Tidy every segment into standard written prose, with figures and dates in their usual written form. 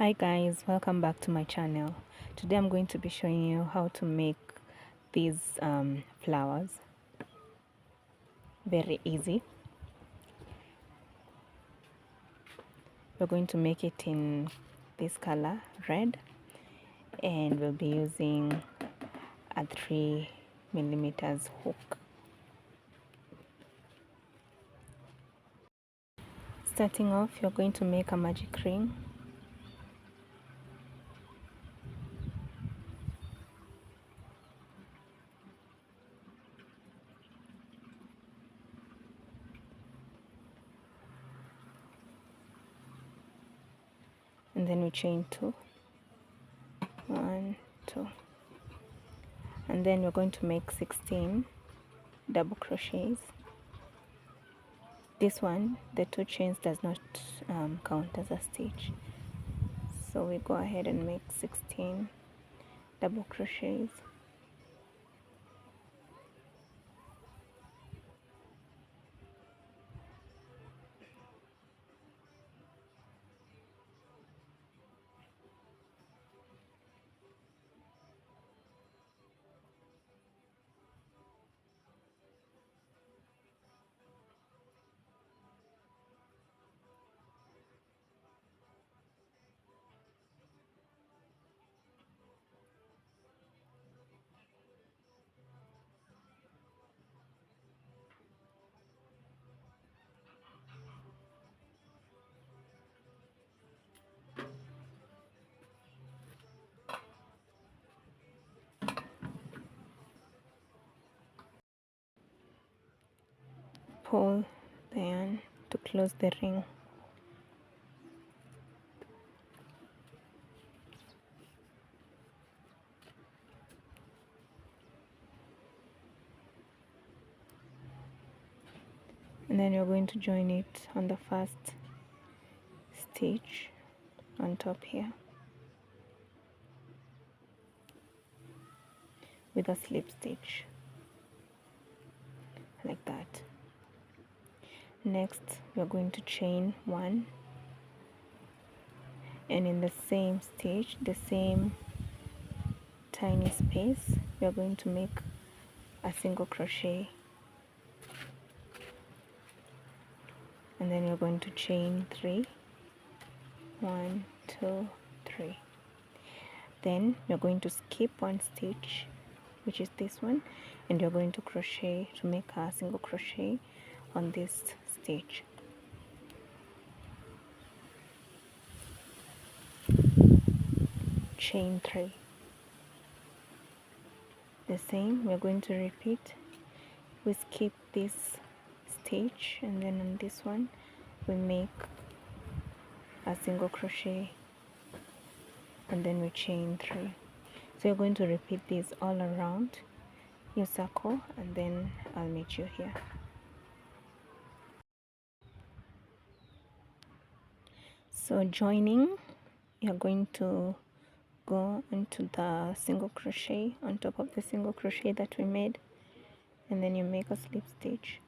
Hi guys, welcome back to my channel. Today I'm going to be showing you how to make these flowers. Very easy. We're going to make it in this color, red, and we'll be using a 3mm hook. Starting off, you're going to make a magic ring. And then we chain 2, 1, 2, and then we're going to make 16 double crochets. This one, the 2 chains does not count as a stitch, so we go ahead and make 16 double crochets. Pull the yarn to close the ring. And then you're going to join it on the first stitch on top here with a slip stitch, like that. Next, we're going to chain 1, and in the same stitch, the same tiny space, we're going to make a single crochet, and then you're going to chain 3, 1, 2, 3. Then you're going to skip 1 stitch, which is this one, and you're going to crochet to make a single crochet on this stitch. Chain 3. The same, we're going to repeat. We skip this stitch, and then on this one we make a single crochet, and then we chain 3. So you're going to repeat this all around your circle, and then I'll meet you here. So joining, you're going to go into the single crochet on top of the single crochet that we made, and then you make a slip stitch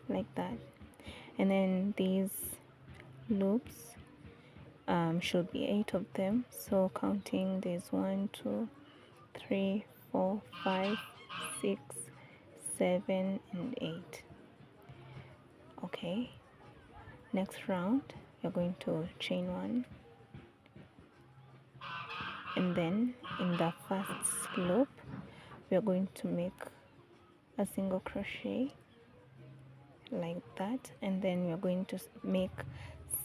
like that. And then these loops should be 8 of them, so counting, there's 1, 2, 3, 4, 5, 6, 7, and 8. Okay, next round you're going to chain 1, and then in the first loop we are going to make a single crochet like that, and then we are going to make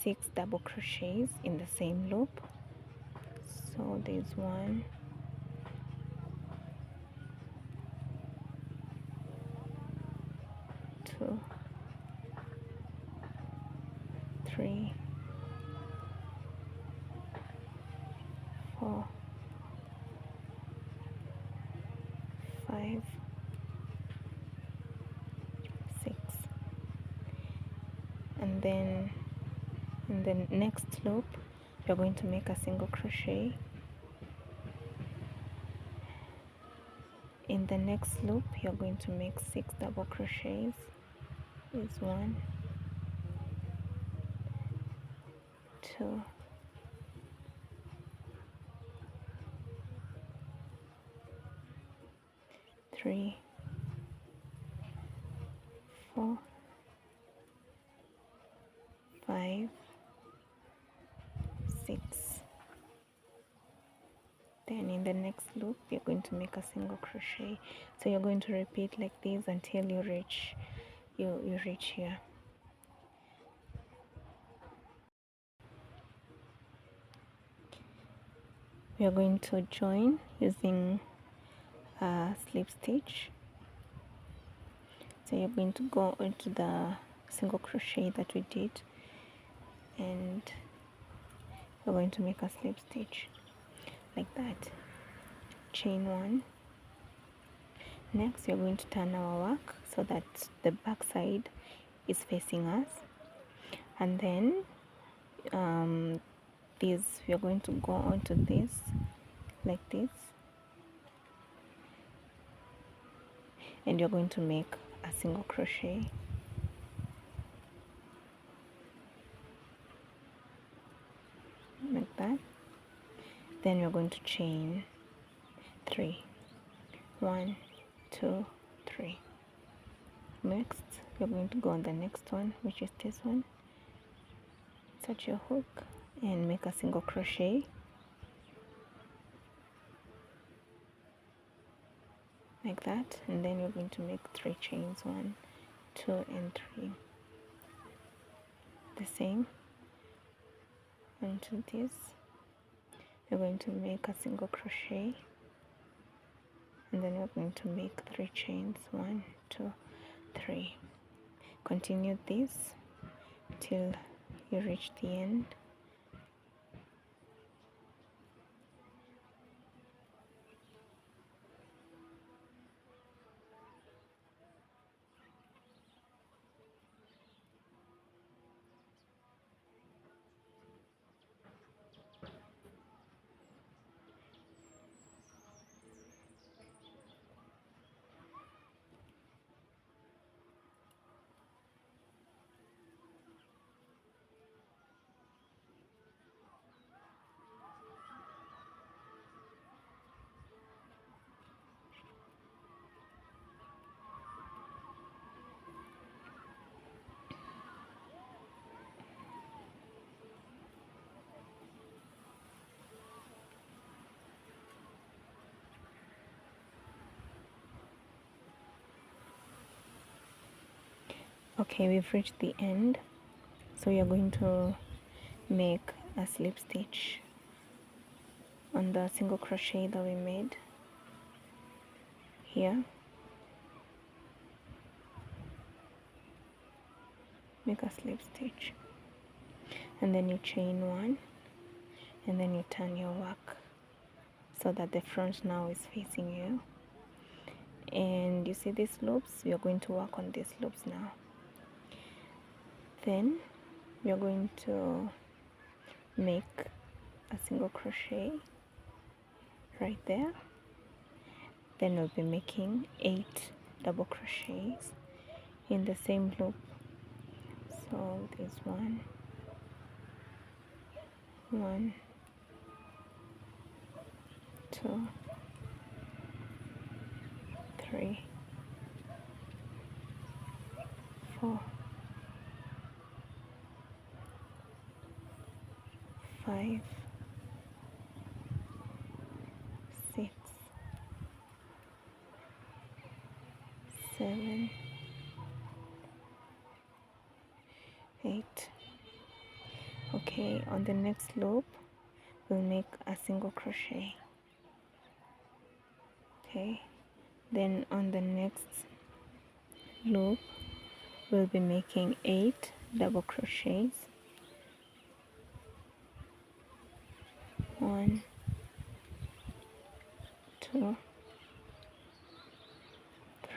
6 double crochets in the same loop. So there's 1, 2, 3, 4, 5, 6, and then in the next loop you're going to make a single crochet. In the next loop you're going to make 6 double crochets. Is 1, 2, 3, 4, 5, 6. Then in the next loop you're going to make a single crochet. So you're going to repeat like this until you reach here. We are going to join using a slip stitch. So you're going to go into the single crochet that we did, and we're going to make a slip stitch like that. Chain 1. Next, we're going to turn our work so that the back side is facing us, and then we are going to go onto this like this, and you're going to make a single crochet like that. Then we're going to chain 3. 1, 2, 3. Next, we're going to go on the next one, which is this one. Insert your hook and make a single crochet like that, and then you're going to make 3 chains, 1, 2, and 3. The same onto this. You're going to make a single crochet, and then you're going to make 3 chains, 1, 2, 3. Continue this till you reach the end. Okay, we've reached the end, so we are going to make a slip stitch on the single crochet that we made here. Make a slip stitch, and then you chain 1, and then you turn your work so that the front now is facing you. And you see these loops? We are going to work on these loops now. Then we are going to make a single crochet right there. Then we'll be making 8 double crochets in the same loop. So this 1, 2, 3, 4, 5, 6, 7, 8. Okay, on the next loop we'll make a single crochet. Okay, then on the next loop we'll be making 8 double crochets. 1, 2,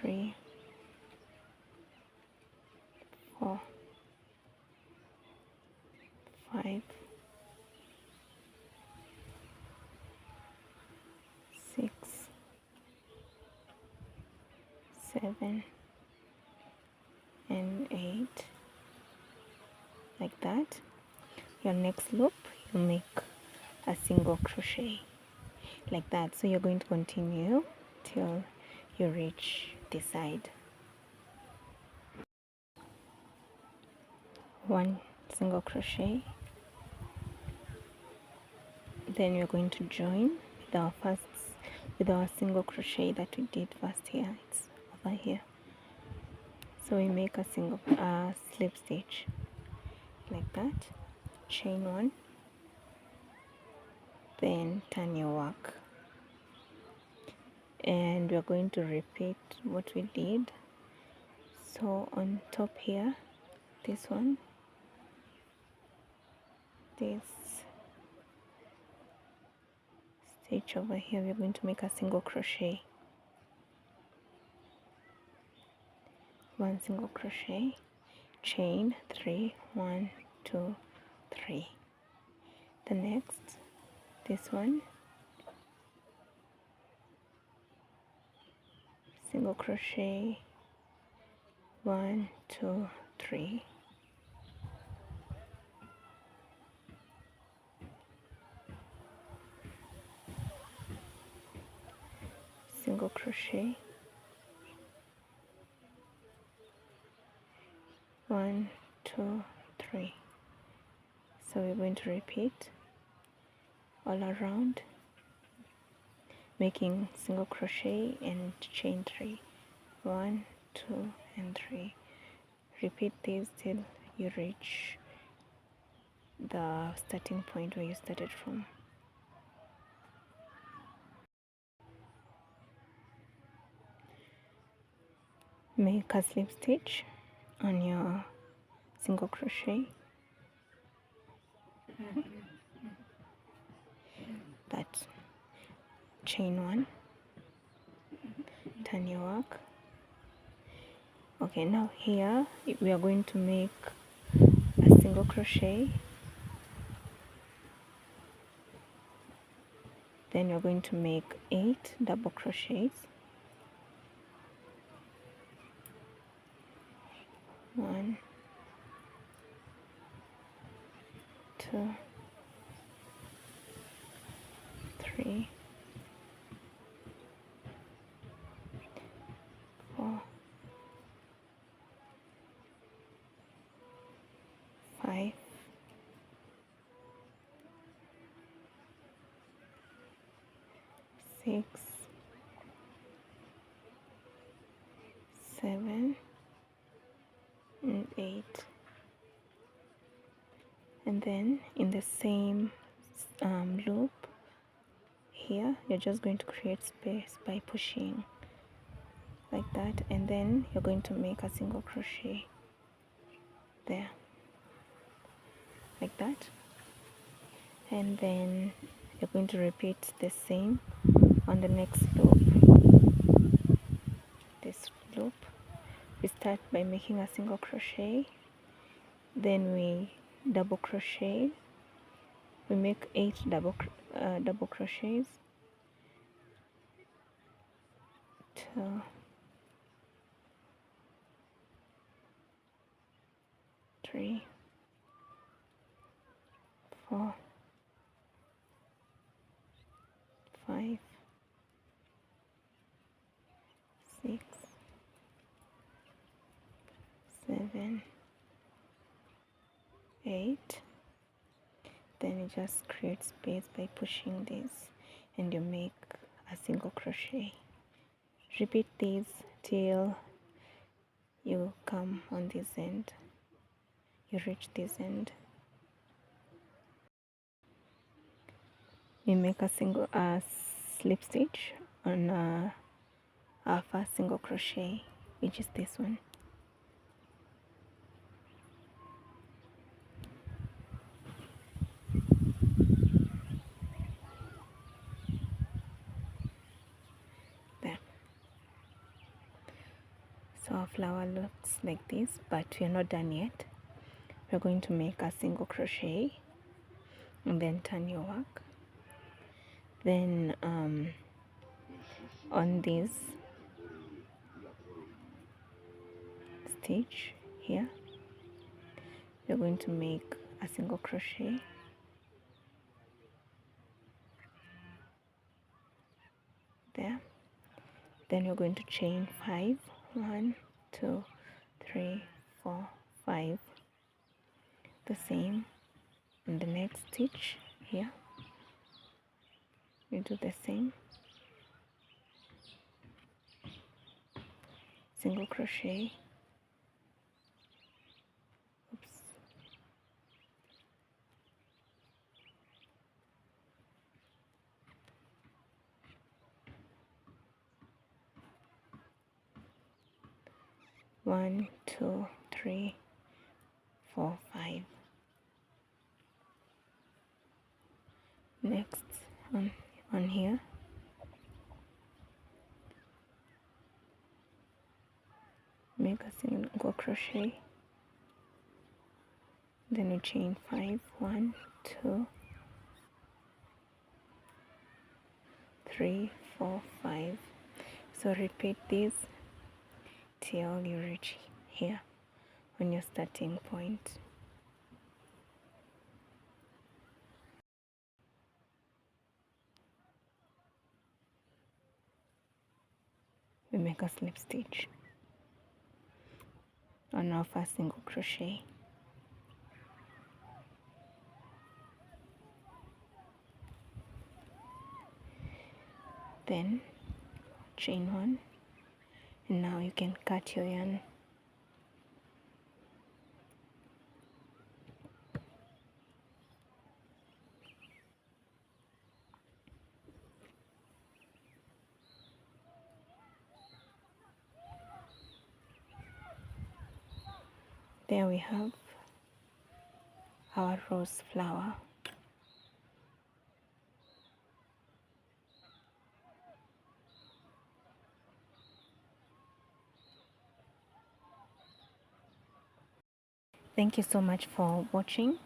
3, 4, 5, 6, 7, and 8, like that. your next loop you make a single crochet like that. So you're going to continue till you reach this side. One single crochet, then we're going to join with our single crochet that we did first here. It's over here. So we make a single slip stitch like that, chain one, then turn your work, and we're going to repeat what we did. So on top here, this one, this stitch over here, we're going to make a single crochet, one single crochet, chain 3, 1, 2, 3. The next, this one, single crochet, 1, 2, 3. Single crochet, 1, 2, 3. So we're going to repeat all around, making single crochet and chain 3, 1, 2, and 3. Repeat this till you reach the starting point where you started from. Make a slip stitch on your single crochet, that chain 1, turn your work. Okay, now here we are going to make a single crochet, then you're going to make 8 double crochets, 1, 2, 3, 4, 5, 6, 7, and 8. And then in the same loop here, you're just going to create space by pushing like that, and then you're going to make a single crochet there like that, and then you're going to repeat the same on the next loop. This loop we start by making a single crochet, then we double crochet, we make 8 double crochets, 2, 3, 4, 5, 6, 7, 8. Then you just create space by pushing this, and you make a single crochet. Repeat this till you come on this end, you reach this end. We make a single slip stitch on our first single crochet, which is this one. There. So our flower looks like this, but we are not done yet. We're going to make a single crochet and then turn your work. Then on this stitch here, we're going to make a single crochet, there. Then you're going to chain 5, 1, 2, 3, 4, 5. The same in the next stitch here. You do the same, single crochet, oops, one, two, three, 4, 5. Next on here, make a single crochet, then you chain 5, 1, 2, 3, 4, 5. So repeat this till you reach here on your starting point. We make a slip stitch on our first single crochet, then chain 1, and now you can cut your yarn. There we have our rose flower. Thank you so much for watching.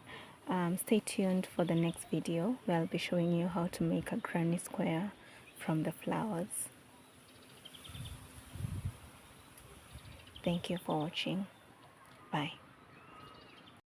Stay tuned for the next video where I'll be showing you how to make a granny square from the flowers. Thank you for watching. Bye.